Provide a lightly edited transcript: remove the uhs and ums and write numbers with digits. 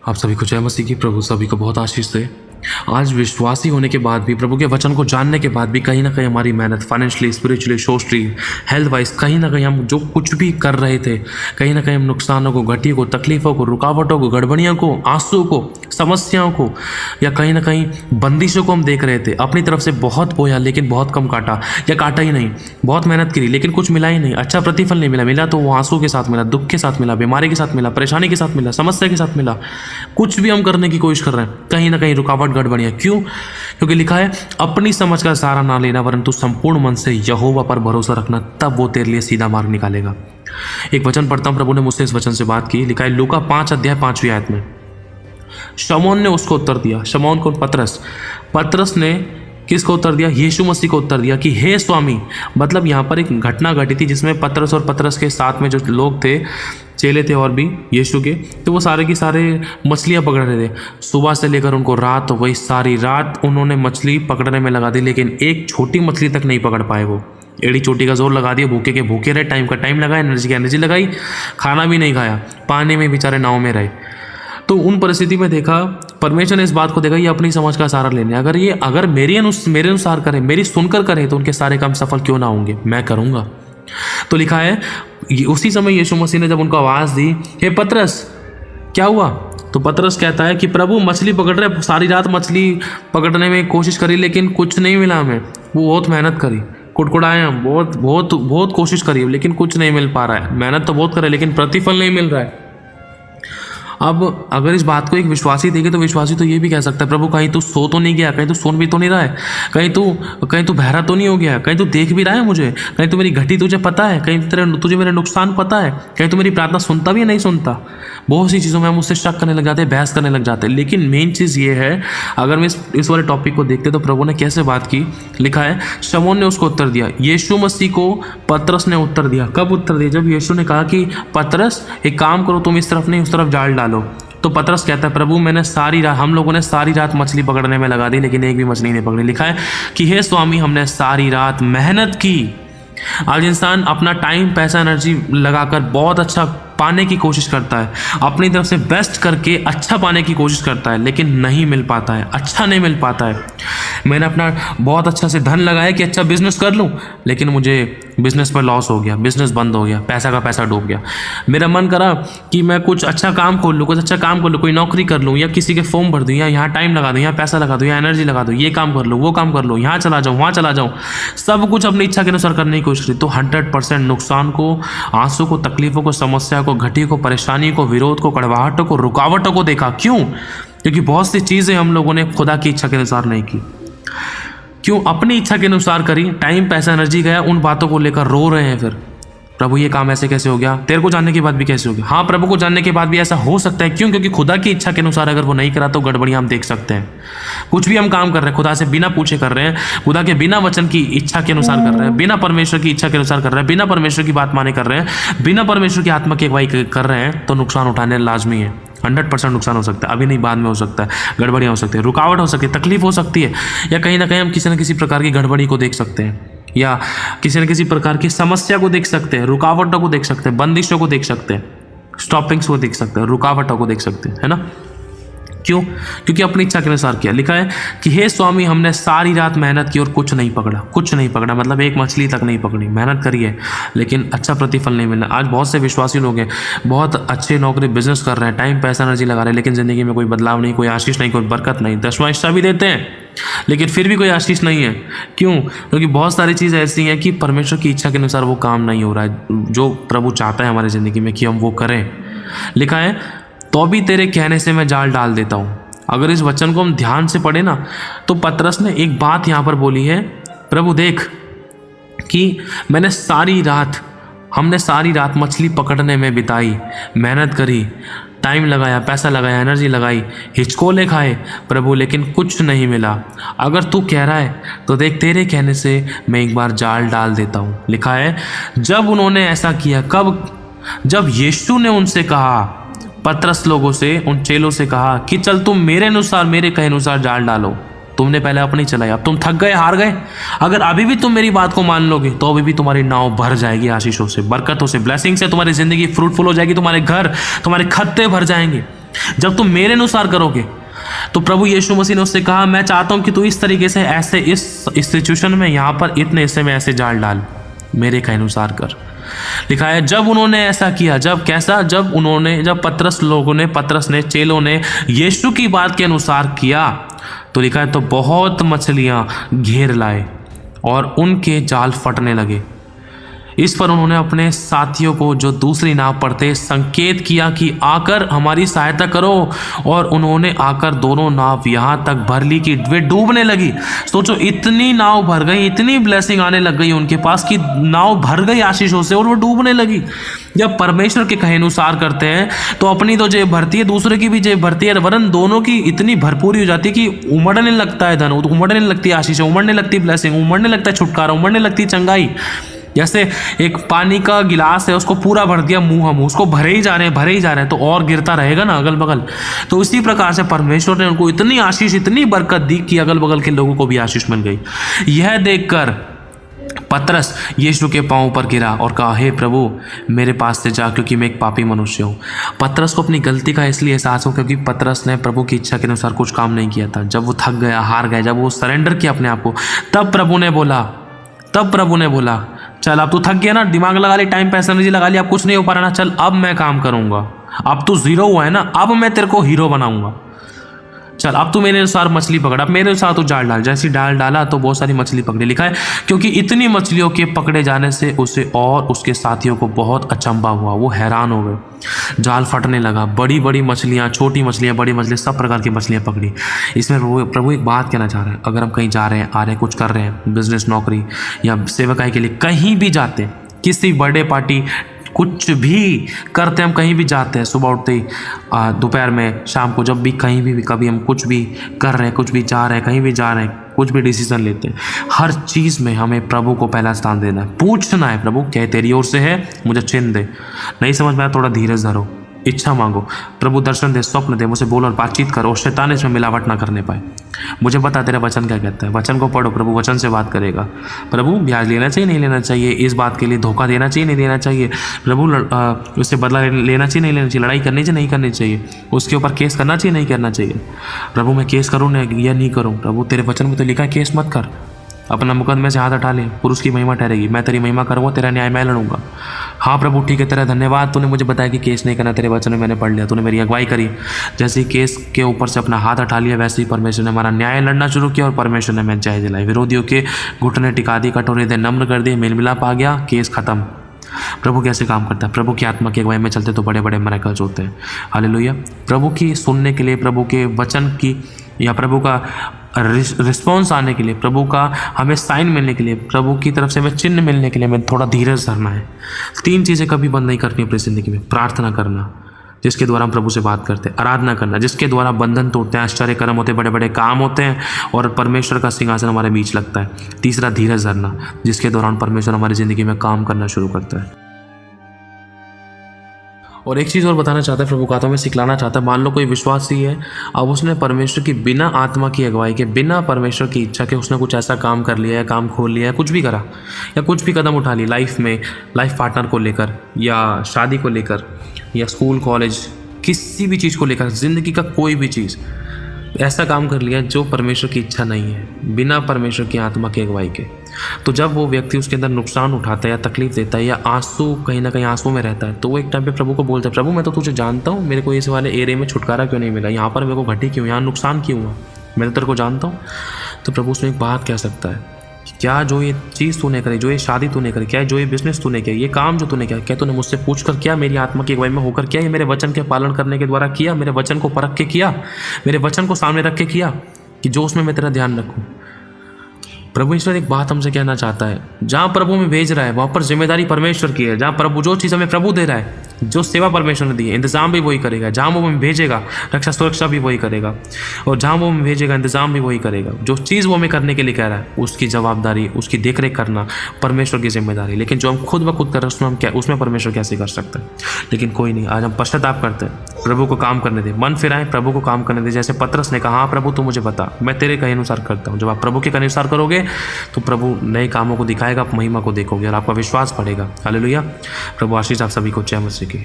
आप सभी को जय मसीह की। प्रभु सभी को बहुत आशीष दे। आज विश्वासी होने के बाद भी, प्रभु के वचन को जानने के बाद भी कहीं ना कहीं हमारी मेहनत financially, spiritually, socially, health wise कहीं ना कहीं हम जो कुछ भी कर रहे थे, कहीं ना कहीं हम नुकसानों को, घटियों को, तकलीफ़ों को, रुकावटों को, गड़बड़ियों को, आंसू को, समस्याओं को या कहीं ना कहीं बंदिशों को हम देख रहे थे। अपनी तरफ से बहुत बोया लेकिन बहुत कम काटा, या काटा ही नहीं। बहुत मेहनत करी लेकिन कुछ मिला ही नहीं, अच्छा प्रतिफल नहीं मिला। मिला तो वो आंसू के साथ मिला, दुख के साथ मिला, बीमारी के साथ मिला, परेशानी के साथ मिला, समस्या के साथ मिला। कुछ भी हम करने की कोशिश कर रहे हैं, कहीं ना कहीं रुकावट, गड़बड़ियाँ। क्यों? क्योंकि लिखा है अपनी समझ का सहारा ना लेना, परंतु संपूर्ण मन से यहोवा पर भरोसा रखना, तब वो तेरे लिए सीधा मार्ग निकालेगा। एक वचन पढ़ता हूं, प्रभु ने मुझसे इस वचन से बात की। लिखा है लूका 5 अध्याय 5वीं आयत में, शमौन ने उसको उत्तर दिया। शमौन को पतरस ने किसको उत्तर दिया? यीशु मसीह को उत्तर दिया कि हे स्वामी। मतलब यहाँ पर एक घटना घटी थी जिसमें पतरस और पतरस के साथ में जो लोग थे, चेले थे और भी यीशु के, तो वो सारे की सारे मछलियाँ पकड़ रहे थे। सुबह से लेकर उनको रात हो गई, सारी रात उन्होंने मछली पकड़ने में लगा दी, लेकिन एक छोटी मछली तक नहीं पकड़ पाए। वो एड़ी चोटी का जोर लगा दिया, भूखे के भूखे रहे, टाइम का टाइम लगा, एनर्जी की एनर्जी लगाई, खाना भी नहीं खाया, पानी में बेचारे नाव में रहे। तो उन परिस्थिति में देखा, परमेश्वर ने इस बात को देखा, ये अपनी समझ का सहारा लेने, अगर मेरे अनुसार करे, मेरी सुनकर करे, तो उनके सारे काम सफल क्यों ना होंगे, मैं करूँगा। तो लिखा है उसी समय यीशु मसीह ने जब उनको आवाज़ दी, हे पतरस क्या हुआ? तो पतरस कहता है कि प्रभु मछली पकड़ रहे, सारी रात मछली पकड़ने में कोशिश करी लेकिन कुछ नहीं मिला हमें। वो बहुत मेहनत करी, कुड़कुड़ाए हम, बहुत बहुत बहुत कोशिश करी लेकिन कुछ नहीं मिल पा रहा है। मेहनत तो बहुत करे लेकिन प्रतिफल नहीं मिल रहा है। अब अगर इस बात को एक विश्वासी देखे तो विश्वासी तो ये भी कह सकता है, प्रभु कहीं तू सो तो नहीं गया, कहीं तू सुन भी तो नहीं रहा है, कहीं तू बहरा तो नहीं हो गया, कहीं तू देख भी रहा है मुझे, कहीं तू मेरी घटी तुझे पता है, कहीं तुझे मेरे नुकसान पता है, कहीं तू मेरी प्रार्थना सुनता भी या नहीं सुनता। बहुत सी चीज़ों में हम उससे शक करने लग जाते हैं, बहस करने लग जाते हैं। लेकिन मेन चीज़ ये है, अगर मैं इस वाले टॉपिक को देखते तो प्रभु ने कैसे बात की। लिखा है शमौन ने उसको उत्तर दिया, यीशु मसीह को पतरस ने उत्तर दिया। कब उत्तर दिया? जब यीशु ने कहा कि पतरस एक काम करो, तुम इस तरफ नहीं उस तरफ जाल डालो। तो पतरस कहता है प्रभु हम लोगों ने सारी रात मछली पकड़ने में लगा दी लेकिन एक भी मछली नहीं पकड़ी। लिखा है कि हे स्वामी हमने सारी रात मेहनत की। आज इंसान अपना टाइम, पैसा, एनर्जी लगाकर बहुत अच्छा पाने की कोशिश करता है, अपनी तरफ से बेस्ट करके अच्छा पाने की कोशिश करता है, लेकिन नहीं मिल पाता है, अच्छा नहीं मिल पाता है। मैंने अपना बहुत अच्छा से धन लगाया कि अच्छा बिजनेस कर लूँ, लेकिन मुझे बिजनेस पर लॉस हो गया, बिजनेस बंद हो गया, पैसा का पैसा डूब गया। मेरा मन करा कि मैं कुछ अच्छा काम खोल लूँ, कोई नौकरी कर लूँ, या किसी के फॉर्म भर दूँ, या यहाँ टाइम लगा दूँ, यहाँ पैसा लगा दूँ, यहाँ एनर्जी लगा दूँ, ये काम कर लूँ, वो काम कर लूँ, यहाँ चला जाऊँ, वहाँ चला जाऊँ, सब कुछ अपनी इच्छा के अनुसार करने की कोशिश की। तो 100% नुकसान को, आंसू को, तकलीफों को, समस्या को, घटी को, परेशानी को, विरोध को, कड़वाहटों को, रुकावटों को देखा। क्यों? क्योंकि बहुत सी चीजें हम लोगों ने खुदा की इच्छा के अनुसार नहीं की। क्यों? अपनी इच्छा के अनुसार करी, टाइम, पैसा, एनर्जी गया, उन बातों को लेकर रो रहे हैं। फिर प्रभु ये काम ऐसे कैसे हो गया, तेरे को जानने के बाद भी कैसे हो गया? हाँ, प्रभु को जानने के बाद भी ऐसा हो सकता है। क्यों? क्योंकि खुदा की इच्छा के अनुसार अगर वो नहीं करा तो गड़बड़ियां हम देख सकते हैं। कुछ भी हम काम कर रहे हैं खुदा से बिना पूछे कर रहे हैं, खुदा के बिना वचन की इच्छा के अनुसार कर रहे हैं, बिना परमेश्वर की इच्छा के अनुसार कर रहे हैं, बिना परमेश्वर की बात माने कर रहे हैं, बिना परमेश्वर की आत्मा की अगुवाई कर रहे हैं, तो नुकसान उठाने लाजमी है। 100% नुकसान हो सकता है, अभी नहीं बाद में हो सकता है, गड़बड़ियाँ हो सकती है, रुकावट हो सकती है, तकलीफ हो सकती है, या कहीं ना कहीं हम किसी न किसी प्रकार की गड़बड़ी को देख सकते हैं, या किसी न किसी प्रकार की समस्या को देख सकते हैं, रुकावटों को देख सकते हैं, बंदिशों को देख सकते हैं, स्टॉपिंग्स को देख सकते हैं, रुकावटों को देख सकते हैं, है ना? क्यों? क्योंकि अपनी इच्छा के अनुसार किया। लिखा है कि हे स्वामी हमने सारी रात मेहनत की और कुछ नहीं पकड़ा, मतलब एक मछली तक नहीं पकड़ी। मेहनत करी है लेकिन अच्छा प्रतिफल नहीं मिला। आज बहुत से विश्वासी लोग हैं, बहुत अच्छे नौकरी, बिजनेस कर रहे हैं, टाइम, पैसा, एनर्जी लगा रहे हैं, लेकिन ज़िंदगी में कोई बदलाव नहीं, कोई आशीष नहीं, कोई बरकत नहीं। 10वां हिस्सा भी देते हैं लेकिन फिर भी कोई आशीष नहीं है। क्यों? क्योंकि बहुत सारी चीज़ें ऐसी हैं कि परमेश्वर की इच्छा के अनुसार वो काम नहीं हो रहा है जो प्रभु चाहता है हमारी ज़िंदगी में कि हम वो करें। लिखा है तो भी तेरे कहने से मैं जाल डाल देता हूँ। अगर इस वचन को हम ध्यान से पढ़े ना, तो पतरस ने एक बात यहाँ पर बोली है, प्रभु देख कि हमने सारी रात मछली पकड़ने में बिताई, मेहनत करी, टाइम लगाया, पैसा लगाया, एनर्जी लगाई, हिचकोले खाए प्रभु, लेकिन कुछ नहीं मिला। अगर तू कह रहा है तो देख तेरे कहने से मैं एक बार जाल डाल देता हूँ। लिखा है जब उन्होंने ऐसा किया, कब? जब यीशु ने उनसे कहा, पतरस लोगों से, उन चेलों से कहा कि चल तुम मेरे कहे अनुसार जाल डालो। तुमने पहले अपनी चलाई, अब तुम थक गए, हार गए। अगर अभी भी तुम मेरी बात को मान लोगे तो अभी भी तुम्हारी नाव भर जाएगी आशीषों से, बरकतों से, ब्लेसिंग से। तुम्हारी जिंदगी फ्रूटफुल हो जाएगी, तुम्हारे घर, तुम्हारे खत्ते भर जाएंगे। जब तुम मेरे अनुसार करोगे तो प्रभु यीशु मसीह ने उससे कहा, मैं चाहता हूं कि तू इस तरीके से ऐसे इस सिचुएशन में यहाँ पर इतने हिस्से में ऐसे जाल डाल, मेरे कहे अनुसार कर। लिखा है जब उन्होंने ऐसा किया, जब कैसा, जब पतरस ने चेलों ने यीशु की बात के अनुसार किया तो लिखा है तो बहुत मछलियां घेर लाए और उनके जाल फटने लगे। इस पर उन्होंने अपने साथियों को जो दूसरी नाव पर थे संकेत किया कि आकर हमारी सहायता करो, और उन्होंने आकर दोनों नाव यहाँ तक भर ली कि वे डूबने लगी। सोचो, इतनी नाव भर गई, इतनी ब्लेसिंग आने लग गई उनके पास कि नाव भर गई आशीषों से और वो डूबने लगी। जब परमेश्वर के कहे अनुसार करते हैं तो अपनी तो जेब भरती है, दूसरे की भी जेब भरती है, वरन दोनों की इतनी भरपूरी हो जाती है कि उमड़ने लगता है धन, उमड़ने लगती है आशीष, उमड़ने लगती है ब्लेसिंग, उमड़ने लगता है छुटकारा, उमड़ने लगती है चंगाई। जैसे एक पानी का गिलास है, उसको पूरा भर दिया मुंह, उसको भरे ही जा रहे हैं तो और गिरता रहेगा ना अगल बगल। तो उसी प्रकार से परमेश्वर ने उनको इतनी आशीष, इतनी बरकत दी कि अगल बगल के लोगों को भी आशीष मिल गई। यह देखकर पतरस यीशु के पांव पर गिरा और कहा, हे प्रभु मेरे पास से जा, क्योंकि मैं एक पापी मनुष्य हूँ। पतरस को अपनी गलती का इसलिए एहसास हो क्योंकि पतरस ने प्रभु की इच्छा के अनुसार कुछ काम नहीं किया था। जब वो थक गया, हार गया, जब वो सरेंडर किया अपने आप को, तब प्रभु ने बोला चल अब तू थक गया ना, दिमाग लगा ली, टाइम पैसा एनर्जी लगा लिया, अब कुछ नहीं हो पा रहा ना, चल अब मैं काम करूंगा। अब तू जीरो हुआ है ना, अब मैं तेरे को हीरो बनाऊंगा। चल अब तू मेरे अनुसार मछली पकड़, अब मेरे अनुसार तू जाल डाल। जैसे डाल डाला तो बहुत सारी मछली पकड़ी। लिखा है क्योंकि इतनी मछलियों के पकड़े जाने से उसे और उसके साथियों को बहुत अचंभा हुआ, वो हैरान हो गए। जाल फटने लगा, बड़ी बड़ी मछलियाँ, छोटी मछलियाँ, बड़ी मछलियाँ, सब प्रकार की मछलियाँ पकड़ी। इसमें प्रभु एक बात कहना चाह रहे हैं, अगर हम कहीं जा रहे हैं, आ रहे हैं, कुछ कर रहे हैं, बिजनेस, नौकरी या सेवकाई के लिए कहीं भी जाते हैं, किसी बर्थडे पार्टी, कुछ भी करते, हम कहीं भी जाते हैं, सुबह उठते ही, दोपहर में, शाम को, जब भी कहीं भी कभी हम कुछ भी कर रहे हैं, कुछ भी जा रहे हैं, कहीं भी जा रहे हैं, कुछ भी डिसीजन लेते हैं, हर चीज़ में हमें प्रभु को पहला स्थान देना है। पूछना है, प्रभु क्या तेरी ओर से है, मुझे चिन्ह दे, नहीं समझ में आया थोड़ा धीरज धरो, इच्छा मांगो, प्रभु दर्शन दे, स्वप्न दे, मुझसे बोल और बातचीत करो, और शैतान इसमें मिलावट ना करने पाए। मुझे बता तेरा वचन क्या कहता है, वचन को पढ़ो, प्रभु वचन से बात करेगा। प्रभु ब्याज लेना चाहिए, नहीं लेना चाहिए, इस बात के लिए धोखा देना चाहिए, नहीं देना चाहिए, प्रभु उससे बदला लेना चाहिए, नहीं लेना चाहिए, लड़ाई करनी चाहिए, नहीं करनी चाहिए, उसके ऊपर केस करना चाहिए, नहीं करना चाहिए। प्रभु मैं केस करूँ या नहीं करूँ, प्रभु तेरे वचन में तो लिखा है केस मत कर, अपना मुकदमे से हाथ हटा ले, पुरुष की महिमा ठहरेगी, मैं तेरी महिमा करूँगा, तेरा न्याय मैं लड़ूंगा। हाँ प्रभु ठीक है, तेरा धन्यवाद, तूने मुझे बताया कि केस नहीं करना, तेरे वचन में मैंने पढ़ लिया, तूने मेरी अगुवाई करी। जैसे ही केस के ऊपर से अपना हाथ हटा लिया, वैसे ही परमेश्वर ने हमारा न्याय लड़ना शुरू किया और परमेश्वर ने मैं जय दिलाई। विरोधियों के घुटने टिका दिए, कटोरे दे नम्र कर दिए, मेल मिलाप आ गया, केस खत्म। प्रभु कैसे काम करता है, प्रभु की आत्मा की अगुवाई में चलते तो बड़े बड़े मिरेकल्स होते हैं। हालेलुया। प्रभु की सुनने के लिए, प्रभु के वचन की या प्रभु का रिस्पॉन्स आने के लिए, प्रभु का हमें साइन मिलने के लिए, प्रभु की तरफ से हमें चिन्ह मिलने के लिए हमें थोड़ा धीरज धरना है। 3 चीज़ें कभी बंद नहीं करनी अपनी ज़िंदगी में। प्रार्थना करना, जिसके द्वारा हम प्रभु से बात करते हैं। आराधना करना, जिसके द्वारा बंधन टूटते हैं, आश्चर्य कर्म होते हैं, बड़े बड़े काम होते हैं और परमेश्वर का सिंहासन हमारे बीच लगता है। तीसरा धीरज धरना, जिसके दौरान परमेश्वर हमारी ज़िंदगी में काम करना शुरू करता है। और एक चीज़ और बताना चाहता है, प्रभु का में सिखलाना चाहता है। मान लो कोई विश्वासी है, अब उसने परमेश्वर की बिना आत्मा की अगुवाई के, बिना परमेश्वर की इच्छा के उसने कुछ ऐसा काम कर लिया है, काम खोल लिया है, कुछ भी करा या कुछ भी कदम उठा ली लाइफ में, लाइफ पार्टनर को लेकर या शादी को लेकर या स्कूल कॉलेज, किसी भी चीज़ को लेकर, ज़िंदगी का कोई भी चीज़ ऐसा काम कर लिया जो परमेश्वर की इच्छा नहीं है, बिना परमेश्वर की आत्मा की अगुवाई के। तो जब वो व्यक्ति उसके अंदर नुकसान उठाता है या तकलीफ देता है या आंसू, कहीं ना कहीं आंसू में रहता है, तो वो एक टाइम पे प्रभु को बोलता है, प्रभु मैं तो तुझे जानता हूँ, मेरे को इस वाले एरिया में छुटकारा क्यों नहीं मिला, यहाँ पर मेरे को घटी क्यों, यहाँ नुकसान क्यों हुआ, मैं तो तेरे को जानता हूँ। तो प्रभु उसमें एक बात कह सकता है, क्या जो ये चीज़ तूने करी, जो ये शादी तूने करी, क्या जो ये बिजनेस तूने किया, ये काम जो तूने किया, क्या तूने मुझसे पूछ कर किया, मेरी आत्मा की अगुवाई में होकर किया, ये मेरे वचन के पालन करने के द्वारा किया, मेरे वचन को परख के किया, मेरे वचन को सामने रख के किया, कि जो उसमें मैं तेरा ध्यान रखूँ। प्रभु ईश्वर एक बात हमसे कहना चाहता है, जहाँ प्रभु में भेज रहा है वहाँ पर जिम्मेदारी परमेश्वर की है। जहाँ प्रभु जो चीज़ हमें प्रभु दे रहा है, जो सेवा परमेश्वर ने दी है, इंतजाम भी वही करेगा। जहाँ वो हमें भेजेगा, रक्षा सुरक्षा भी वही करेगा, और जहाँ वो हमें भेजेगा, इंतजाम भी वही करेगा। जो चीज़ वो हमें करने के लिए कह रहा है, उसकी जवाबदारी, उसकी देखरेख करना परमेश्वर की जिम्मेदारी। लेकिन जो हम खुद ब खुद कर रहे हैं, उसमें हम क्या, उसमें परमेश्वर कैसे कर सकते हैं। लेकिन कोई नहीं, आज हम पश्चाताप करते हैं, प्रभु को काम करने दे, मन फिराएं, प्रभु को काम करने दे। जैसे पतरस ने कहा, हाँ प्रभु तू मुझे बता, मैं तेरे कहे अनुसार करता हूँ। जब आप प्रभु के अनुसार करोगे तो प्रभु नए कामों को दिखाएगा, आप महिमा को देखोगे और आपका विश्वास बढ़ेगा। हालेलुया। प्रभु आशीष आप सभी को जय मसीह की।